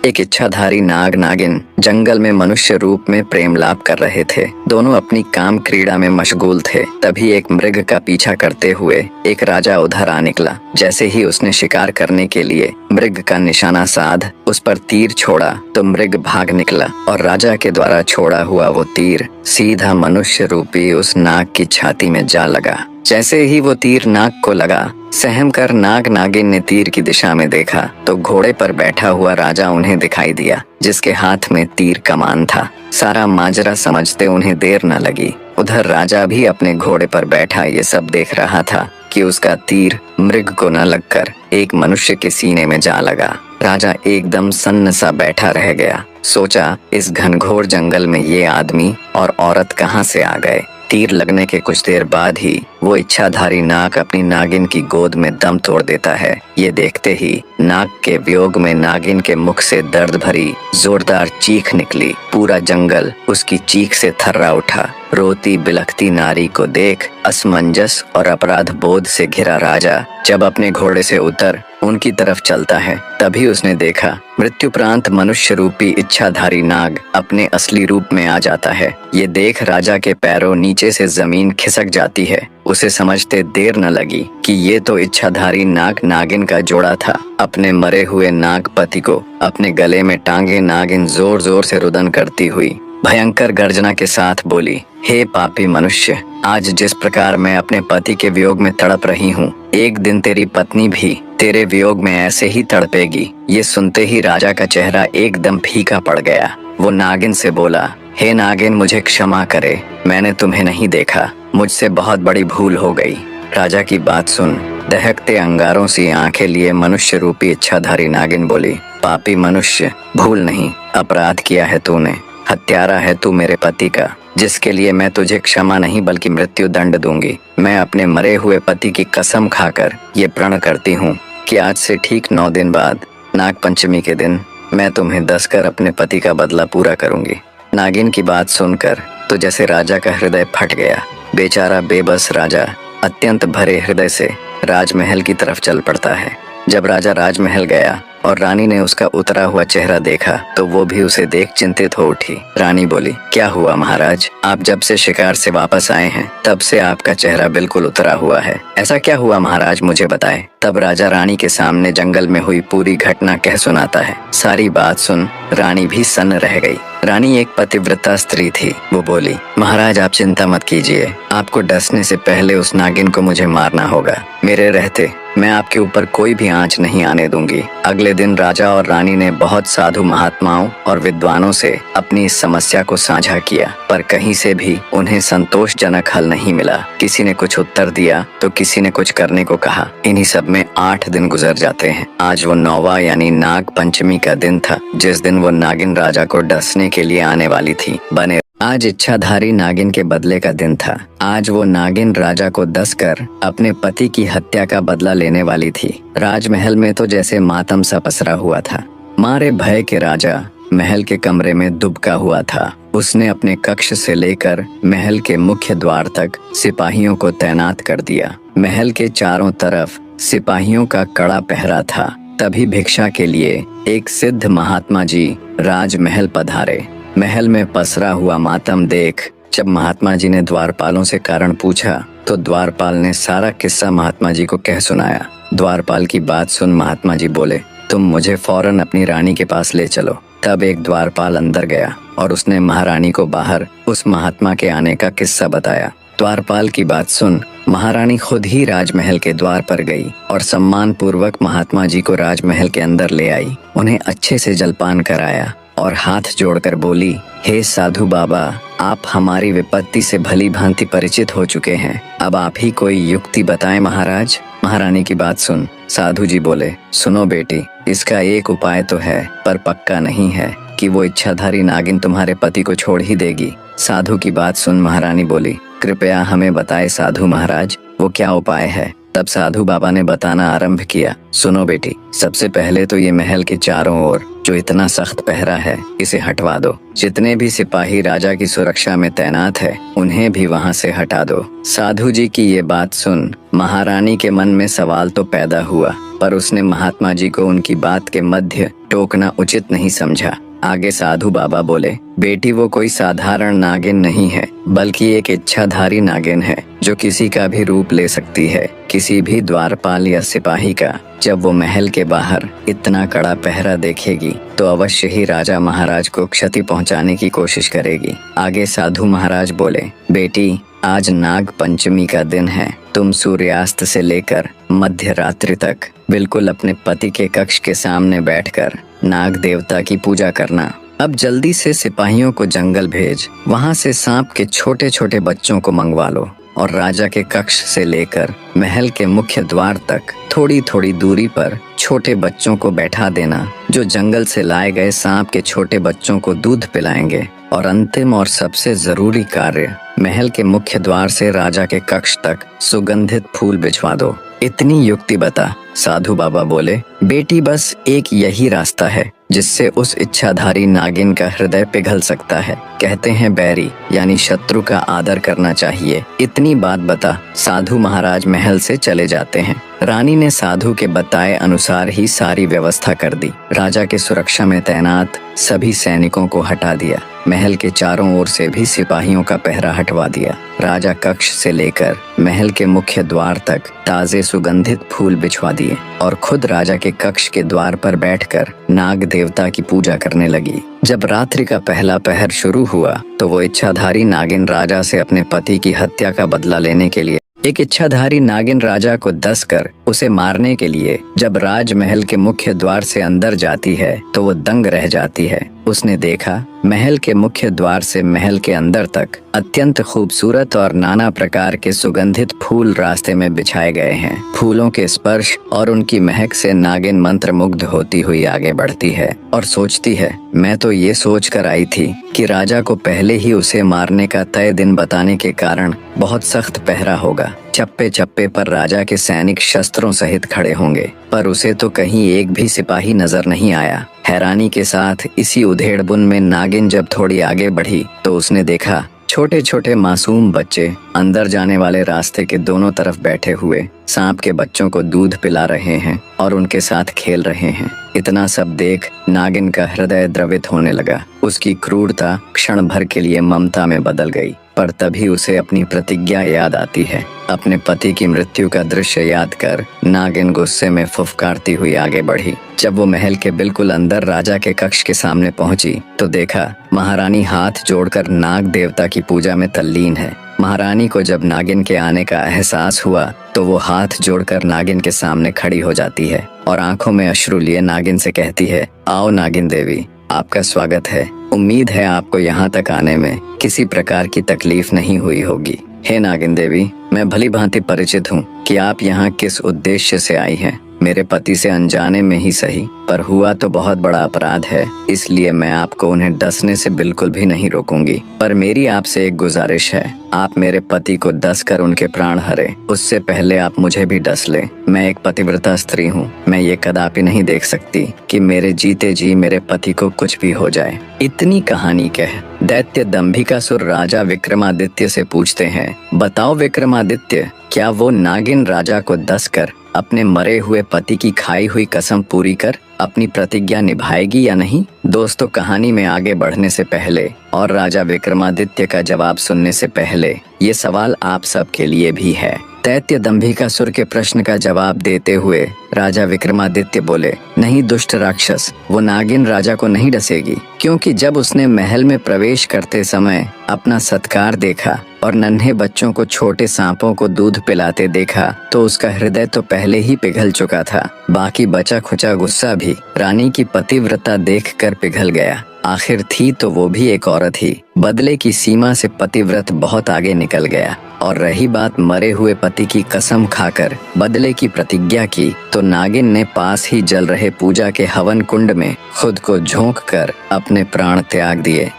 एक इच्छाधारी नाग नागिन जंगल में मनुष्य रूप में प्रेम लाप कर रहे थे। दोनों अपनी काम क्रीड़ा में मशगूल थे। तभी एक मृग का पीछा करते हुए एक राजा उधर आ निकला। जैसे ही उसने शिकार करने के लिए मृग का निशाना साध उस पर तीर छोड़ा तो मृग भाग निकला और राजा के द्वारा छोड़ा हुआ वो तीर सीधा मनुष्य रूपी उस नाग की छाती में जा लगा। जैसे ही वो तीर नाग को लगा, सहम कर नाग नागिन ने तीर की दिशा में देखा तो घोड़े पर बैठा हुआ राजा उन्हें दिखाई दिया, जिसके हाथ में तीर कमान था। सारा माजरा समझते उन्हें देर न लगी। उधर राजा भी अपने घोड़े पर बैठा ये सब देख रहा था कि उसका तीर मृग को न लगकर एक मनुष्य के सीने में जा लगा। राजा एकदम सन्न सा बैठा रह गया। सोचा, इस घनघोर जंगल में ये आदमी और औरत कहाँ से आ गए। तीर लगने के कुछ देर बाद ही वो इच्छाधारी नाग अपनी नागिन की गोद में दम तोड़ देता है। ये देखते ही नाग के वियोग में नागिन के मुख से दर्द भरी जोरदार चीख निकली। पूरा जंगल उसकी चीख से थर्रा उठा। रोती बिलखती नारी को देख असमंजस और अपराध बोध से घिरा राजा जब अपने घोड़े से उतर उनकी तरफ चलता है, तभी उसने देखा मृत्युप्रांत मनुष्य रूपी इच्छाधारी नाग अपने असली रूप में आ जाता है। ये देख राजा के पैरों नीचे से जमीन खिसक जाती है। उसे समझते देर न लगी कि ये तो इच्छाधारी नाग नागिन का जोड़ा था। अपने मरे हुए नाग पति को अपने गले में टांगे नागिन जोर जोर से रुदन करती हुई भयंकर गर्जना के साथ बोली, हे पापी मनुष्य, आज जिस प्रकार मैं अपने पति के वियोग में तड़प रही हूँ, एक दिन तेरी पत्नी भी तेरे वियोग में ऐसे ही तड़पेगी। ये सुनते ही राजा का चेहरा एकदम फीका पड़ गया। वो नागिन से बोला, हे नागिन, मुझे क्षमा करे, मैंने तुम्हें नहीं देखा, मुझसे बहुत बड़ी भूल हो गई। राजा की बात सुन दहकते अंगारों सी आंखें लिए मनुष्य रूपी इच्छाधारी नागिन बोली, पापी मनुष्य, भूल नहीं, अपराध किया है तूने। हत्यारा है तू मेरे पति का, जिसके लिए मैं तुझे क्षमा नहीं बल्कि मृत्यु दंड दूंगी। मैं अपने मरे हुए पति की कसम खाकर ये प्रण करती हूँ कि आज से ठीक 9 दिन बाद नाग पंचमी के दिन मैं तुम्हें दसकर अपने पति का बदला पूरा करूंगी। नागिन की बात सुनकर तो जैसे राजा का हृदय फट गया। बेचारा बेबस राजा अत्यंत भरे हृदय से राजमहल की तरफ चल पड़ता है। जब राजा राजमहल गया और रानी ने उसका उतरा हुआ चेहरा देखा तो वो भी उसे देख चिंतित हो उठी। रानी बोली, क्या हुआ महाराज, आप जब से शिकार से वापस आए हैं तब से आपका चेहरा बिल्कुल उतरा हुआ है। ऐसा क्या हुआ महाराज, मुझे बताएं। तब राजा रानी के सामने जंगल में हुई पूरी घटना कह सुनाता है। सारी बात सुन रानी भी सन्न रह गई। रानी एक पतिव्रता स्त्री थी। वो बोली, महाराज आप चिंता मत कीजिए, आपको डसने से पहले उस नागिन को मुझे मारना होगा। मेरे रहते मैं आपके ऊपर कोई भी आंच नहीं आने दूंगी। अगले दिन राजा और रानी ने बहुत साधु महात्माओं और विद्वानों से अपनी इस समस्या को साझा किया, पर कहीं से भी उन्हें संतोषजनक हल नहीं मिला। किसी ने कुछ उत्तर दिया तो किसी ने कुछ करने को कहा। इन्हीं सब में 8 दिन गुजर जाते हैं। आज वो 9वां यानी नाग पंचमी का दिन था, जिस दिन वो नागिन राजा को डसने के लिए आने वाली थी। बने आज इच्छाधारी नागिन के बदले का दिन था। आज वो नागिन राजा को डसकर अपने पति की हत्या का बदला लेने वाली थी। राजमहल में तो जैसे मातम सा पसरा हुआ था। मारे भय के राजा महल के कमरे में दुबका हुआ था। उसने अपने कक्ष से लेकर महल के मुख्य द्वार तक सिपाहियों को तैनात कर दिया। महल के चारों तरफ सिपाहियों का कड़ा पहरा था। तभी भिक्षा के लिए एक सिद्ध महात्मा जी राजमहल पधारे। महल में पसरा हुआ मातम देख जब महात्मा जी ने द्वारपालों से कारण पूछा तो द्वारपाल ने सारा किस्सा महात्मा जी को कह सुनाया। द्वारपाल की बात सुन महात्मा जी बोले, तुम मुझे फौरन अपनी रानी के पास ले चलो। तब एक द्वारपाल अंदर गया और उसने महारानी को बाहर उस महात्मा के आने का किस्सा बताया। द्वारपाल की बात सुन महारानी खुद ही राजमहल के द्वार पर गई और सम्मान पूर्वक महात्मा जी को राजमहल के अंदर ले आई। उन्हें अच्छे से जलपान कराया और हाथ जोड़कर बोली, हे साधु बाबा, आप हमारी विपत्ति से भली भांति परिचित हो चुके हैं, अब आप ही कोई युक्ति बताएं महाराज। महारानी की बात सुन साधु जी बोले, सुनो बेटी, इसका एक उपाय तो है पर पक्का नहीं है कि वो इच्छाधारी नागिन तुम्हारे पति को छोड़ ही देगी। साधु की बात सुन महारानी बोली, कृपया हमें बताए साधु महाराज, वो क्या उपाय है। तब साधु बाबा ने बताना आरंभ किया, सुनो बेटी, सबसे पहले तो ये महल के चारों ओर जो इतना सख्त पहरा है इसे हटवा दो। जितने भी सिपाही राजा की सुरक्षा में तैनात है उन्हें भी वहां से हटा दो। साधु जी की ये बात सुन महारानी के मन में सवाल तो पैदा हुआ, पर उसने महात्मा जी को उनकी बात के मध्य टोकना उचित नहीं समझा। आगे साधु बाबा बोले, बेटी वो कोई साधारण नागिन नहीं है, बल्कि एक इच्छाधारी नागिन है जो किसी का भी रूप ले सकती है, किसी भी द्वारपाल या सिपाही का। जब वो महल के बाहर इतना कड़ा पहरा देखेगी तो अवश्य ही राजा महाराज को क्षति पहुंचाने की कोशिश करेगी। आगे साधु महाराज बोले, बेटी आज नाग पंचमी का दिन है। तुम सूर्यास्त से लेकर मध्य रात्रि तक बिल्कुल अपने पति के कक्ष के सामने बैठकर नाग देवता की पूजा करना। अब जल्दी से सिपाहियों को जंगल भेज, वहाँ से सांप के छोटे छोटे बच्चों को मंगवा लो और राजा के कक्ष से लेकर महल के मुख्य द्वार तक थोड़ी थोड़ी दूरी पर छोटे बच्चों को बैठा देना, जो जंगल से लाए गए सांप के छोटे बच्चों को दूध पिलाएंगे। और अंतिम और सबसे जरूरी कार्य, महल के मुख्य द्वार से राजा के कक्ष तक सुगंधित फूल बिछवा दो। इतनी युक्ति बता। साधु बाबा बोले, बेटी बस एक यही रास्ता है जिससे उस इच्छाधारी नागिन का हृदय पिघल सकता है। कहते हैं बैरी यानी शत्रु का आदर करना चाहिए। इतनी बात बता साधु महाराज महल से चले जाते हैं। रानी ने साधु के बताए अनुसार ही सारी व्यवस्था कर दी। राजा के सुरक्षा में तैनात सभी सैनिकों को हटा दिया। महल के चारों ओर से भी सिपाहियों का पहरा हटवा दिया। राजा कक्ष से लेकर महल के मुख्य द्वार तक ताजे सुगंधित फूल बिछवा दिए और खुद राजा के कक्ष के द्वार पर बैठकर नाग देवता की पूजा करने लगी। जब रात्रि का पहला पहर शुरू हुआ तो वो इच्छाधारी नागिन राजा से अपने पति की हत्या का बदला लेने के लिए एक इच्छाधारी नागिन राजा को दस कर उसे मारने के लिए जब राजमहल के मुख्य द्वार से अंदर जाती है तो वो दंग रह जाती है। उसने देखा महल के मुख्य द्वार से महल के अंदर तक अत्यंत खूबसूरत और नाना प्रकार के सुगंधित फूल रास्ते में बिछाए गए हैं। फूलों के स्पर्श और उनकी महक से नागिन मंत्र मुग्ध होती हुई आगे बढ़ती है और सोचती है, मैं तो ये सोच कर आई थी कि राजा को पहले ही उसे मारने का तय दिन बताने के कारण बहुत सख्त पहरा होगा। चप्पे चप्पे पर राजा के सैनिक शस्त्रों सहित खड़े होंगे, पर उसे तो कहीं एक भी सिपाही नजर नहीं आया। हैरानी के साथ इसी उधेड़बुन में नागिन जब थोड़ी आगे बढ़ी तो उसने देखा छोटे छोटे मासूम बच्चे अंदर जाने वाले रास्ते के दोनों तरफ बैठे हुए सांप के बच्चों को दूध पिला रहे हैं और उनके साथ खेल रहे हैं। इतना सब देख नागिन का हृदय द्रवित होने लगा। उसकी क्रूरता क्षण भर के लिए ममता में बदल गई, पर तभी उसे अपनी प्रतिज्ञा याद आती है। अपने पति की मृत्यु का दृश्य याद कर नागिन गुस्से में फुफकारती हुई आगे बढ़ी। जब वो महल के बिल्कुल अंदर राजा के कक्ष के सामने पहुंची तो देखा महारानी हाथ जोड़कर नाग देवता की पूजा में तल्लीन है। महारानी को जब नागिन के आने का एहसास हुआ तो वो हाथ जोड़कर नागिन के सामने खड़ी हो जाती है और आंखों में अश्रु लिए नागिन से कहती है, आओ नागिन देवी, आपका स्वागत है। उम्मीद है आपको यहाँ तक आने में किसी प्रकार की तकलीफ नहीं हुई होगी। हे नागिन देवी, मैं भली भांति परिचित हूँ कि आप यहाँ किस उद्देश्य से आई हैं। मेरे पति से अनजाने में ही सही, पर हुआ तो बहुत बड़ा अपराध है, इसलिए मैं आपको उन्हें डसने से बिल्कुल भी नहीं रोकूंगी। पर मेरी आपसे एक गुजारिश है, आप मेरे पति को डस कर उनके प्राण हरे, उससे पहले आप मुझे भी डस ले। मैं एक पतिव्रता स्त्री हूँ, मैं ये कदापि नहीं देख सकती कि मेरे जीते जी मेरे पति को कुछ भी हो जाए। इतनी कहानी कह दैत्य दंभिकासुर राजा विक्रमादित्य से पूछते हैं, बताओ विक्रमादित्य, क्या वो नागिन राजा को डस कर अपने मरे हुए पति की खाई हुई कसम पूरी कर अपनी प्रतिज्ञा निभाएगी या नहीं। दोस्तों, कहानी में आगे बढ़ने से पहले और राजा विक्रमादित्य का जवाब सुनने से पहले ये सवाल आप सब के लिए भी है। दैत्य दंभिकासुर के प्रश्न का जवाब देते हुए राजा विक्रमादित्य बोले, नहीं दुष्ट राक्षस, वो नागिन राजा को नहीं डसेगी, क्योंकि जब उसने महल में प्रवेश करते समय अपना सत्कार देखा और नन्हे बच्चों को छोटे सांपों को दूध पिलाते देखा तो उसका हृदय तो पहले ही पिघल चुका था। बाकी बचा खुचा गुस्सा भी रानी की पतिव्रता देखकर पिघल गया। आखिर थी तो वो भी एक औरत ही। बदले की सीमा से पतिव्रत बहुत आगे निकल गया। और रही बात मरे हुए पति की कसम खाकर बदले की प्रतिज्ञा की, तो नागिन ने पास ही जल रहे पूजा के हवन कुंड में खुद को झोंक कर अपने प्राण त्याग दिए।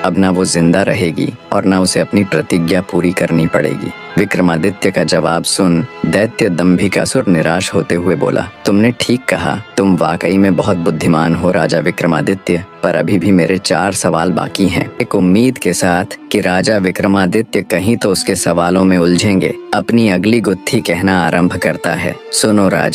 अब ना वो जिंदा रहेगी और ना उसे अपनी प्रतिज्ञा पूरी करनी पड़ेगी। विक्रमादित्य का जवाब सुन दैत्य दंभिकासुर निराश होते हुए बोला, तुमने ठीक कहा, तुम वाकई में बहुत बुद्धिमान हो राजा विक्रमादित्य, पर अभी भी मेरे 4 सवाल बाकी हैं। एक उम्मीद के साथ कि राजा विक्रमादित्य कहीं तो उसके सवालों में उलझेंगे, अपनी अगली गुत्थी कहना आरंभ करता है। सुनो राजा,